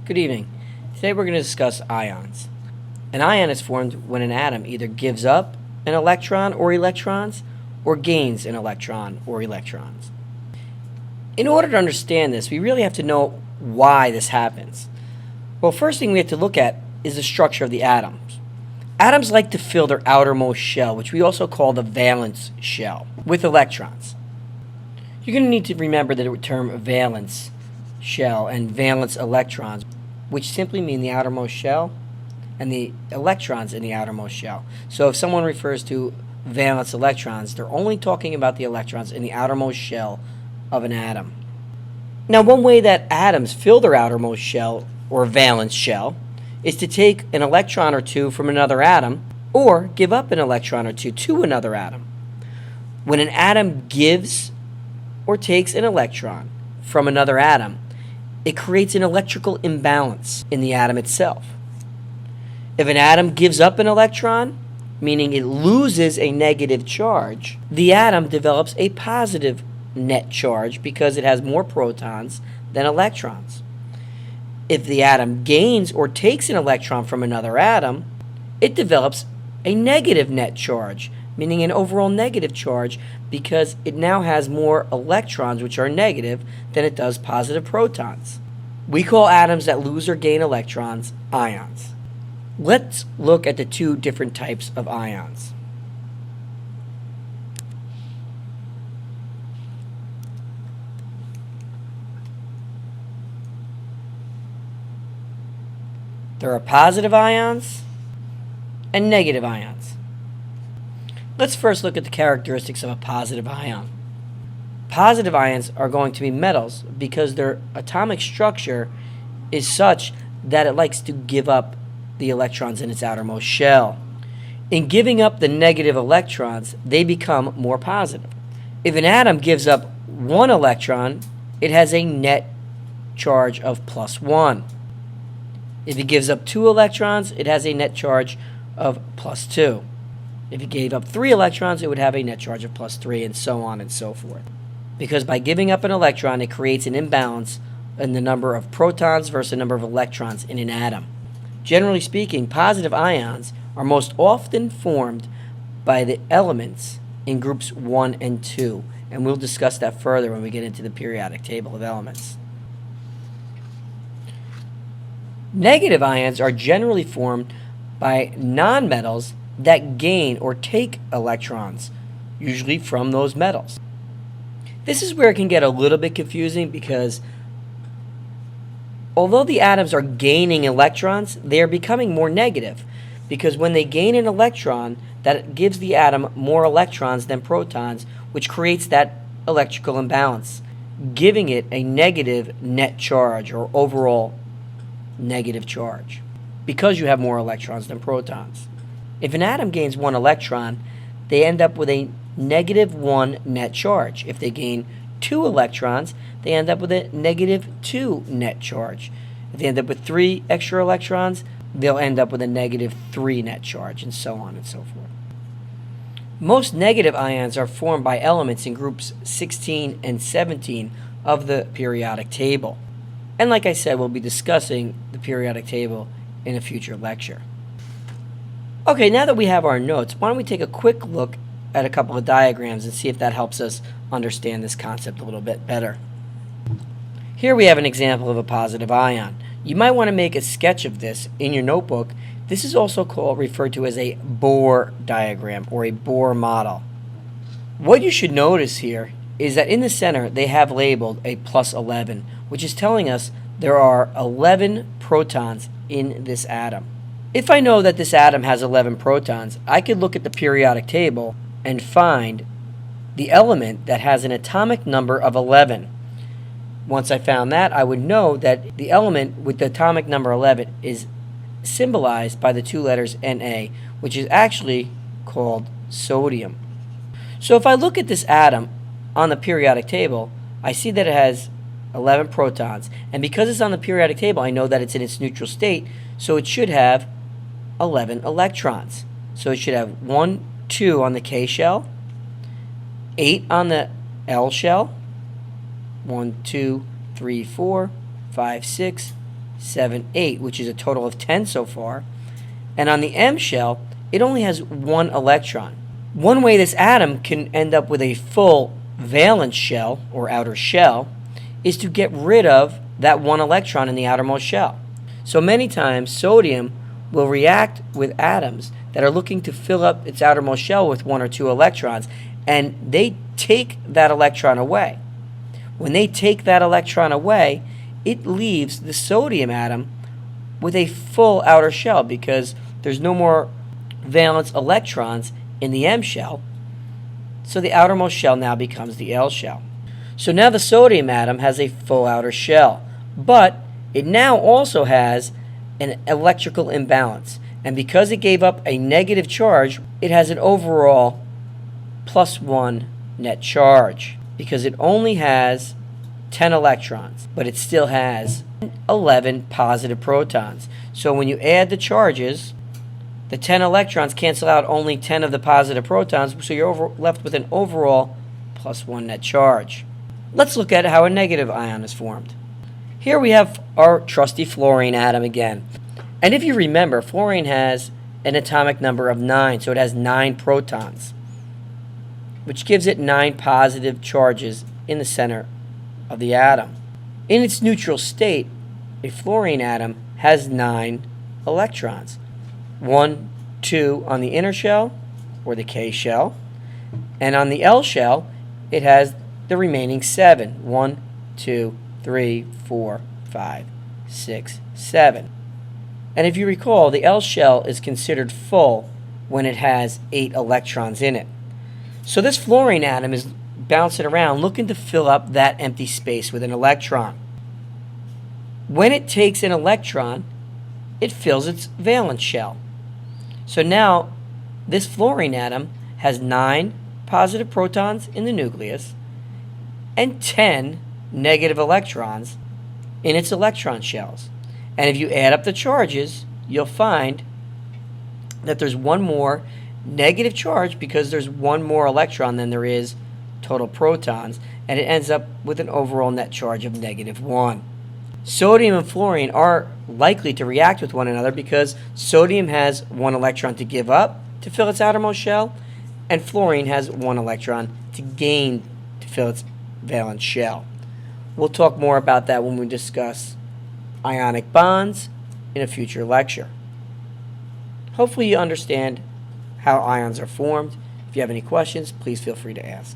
Good evening. Today we're going to discuss ions. An ion is formed when an atom either gives up an electron or electrons or gains an electron or electrons. In order to understand this, we really have to know why this happens. Well, first thing we have to look at is the structure of the atoms. Atoms like to fill their outermost shell, which we also call the valence shell, with electrons. You're going to need to remember the term valence shell and valence electrons, which simply mean the outermost shell and the electrons in the outermost shell. So if someone refers to valence electrons, they're only talking about the electrons in the outermost shell of an atom. Now, one way that atoms fill their outermost shell, or valence shell, is to take an electron or two from another atom, or give up an electron or two to another atom. When an atom gives or takes an electron from another atom, it creates an electrical imbalance in the atom itself. If an atom gives up an electron, meaning it loses a negative charge, the atom develops a positive net charge because it has more protons than electrons. If the atom gains or takes an electron from another atom, it develops a negative net charge, meaning an overall negative charge because it now has more electrons, which are negative, than it does positive protons. We call atoms that lose or gain electrons ions. Let's look at the two different types of ions. There are positive ions and negative ions. Let's first look at the characteristics of a positive ion. Positive ions are going to be metals because their atomic structure is such that it likes to give up the electrons in its outermost shell. In giving up the negative electrons, they become more positive. If an atom gives up one electron, it has a net charge of +1. If it gives up 2 electrons, it has a net charge of +2. If it gave up 3 electrons, it would have a net charge of +3, and so on and so forth. Because by giving up an electron, it creates an imbalance in the number of protons versus the number of electrons in an atom. Generally speaking, positive ions are most often formed by the elements in groups 1 and 2, and we'll discuss that further when we get into the periodic table of elements. Negative ions are generally formed by nonmetals that gain or take electrons, usually from those metals. This is where it can get a little bit confusing because although the atoms are gaining electrons, they are becoming more negative because when they gain an electron, that gives the atom more electrons than protons, which creates that electrical imbalance, giving it a negative net charge or overall negative charge because you have more electrons than protons. If an atom gains 1 electron, they end up with a -1 net charge. If they gain 2 electrons, they end up with a -2 net charge. If they end up with 3 extra electrons, they'll end up with a -3 net charge, and so on and so forth. Most negative ions are formed by elements in groups 16 and 17 of the periodic table. And like I said, we'll be discussing the periodic table in a future lecture. Okay, now that we have our notes, why don't we take a quick look at a couple of diagrams and see if that helps us understand this concept a little bit better. Here we have an example of a positive ion. You might want to make a sketch of this in your notebook. This is also referred to as a Bohr diagram or a Bohr model. What you should notice here is that in the center they have labeled a +11, which is telling us there are 11 protons in this atom. If I know that this atom has 11 protons, I could look at the periodic table and find the element that has an atomic number of 11. Once I found that, I would know that the element with the atomic number 11 is symbolized by the 2 letters Na, which is actually called sodium. So if I look at this atom on the periodic table, I see that it has 11 protons, and because it's on the periodic table, I know that it's in its neutral state, so it should have 11 electrons. So it should have 1, 2 on the K shell, 8 on the L shell, 1, 2, 3, 4, 5, 6, 7, 8, which is a total of 10 so far. And on the M shell, it only has 1 electron. One way this atom can end up with a full valence shell, or outer shell, is to get rid of that 1 electron in the outermost shell. So many times, sodium will react with atoms that are looking to fill up its outermost shell with 1 or 2 electrons, and they take that electron away. When they take that electron away, it leaves the sodium atom with a full outer shell because there's no more valence electrons in the M shell, so the outermost shell now becomes the L shell. So now the sodium atom has a full outer shell, but it now also has an electrical imbalance. And because it gave up a negative charge, it has an overall +1 net charge because it only has 10 electrons, but it still has 11 positive protons. So when you add the charges, the 10 electrons cancel out only 10 of the positive protons, so you're left with an overall +1 net charge. Let's look at how a negative ion is formed. Here we have our trusty fluorine atom again. And if you remember, fluorine has an atomic number of 9, so it has 9 protons, which gives it 9 positive charges in the center of the atom. In its neutral state, a fluorine atom has 9 electrons. 1, 2 on the inner shell, or the K shell, and on the L shell, it has the remaining 7. 1, 2, 3, 4, 5, 6, 7. And if you recall, the L shell is considered full when it has 8 electrons in it. So this fluorine atom is bouncing around looking to fill up that empty space with an electron. When it takes an electron, it fills its valence shell. So now this fluorine atom has 9 positive protons in the nucleus and 10 negative electrons in its electron shells. And if you add up the charges, you'll find that there's one more negative charge because there's one more electron than there is total protons, and it ends up with an overall net charge of -1. Sodium and fluorine are likely to react with one another because sodium has 1 electron to give up to fill its outermost shell, and fluorine has 1 electron to gain to fill its valence shell. We'll talk more about that when we discuss ionic bonds in a future lecture. Hopefully you understand how ions are formed. If you have any questions, please feel free to ask.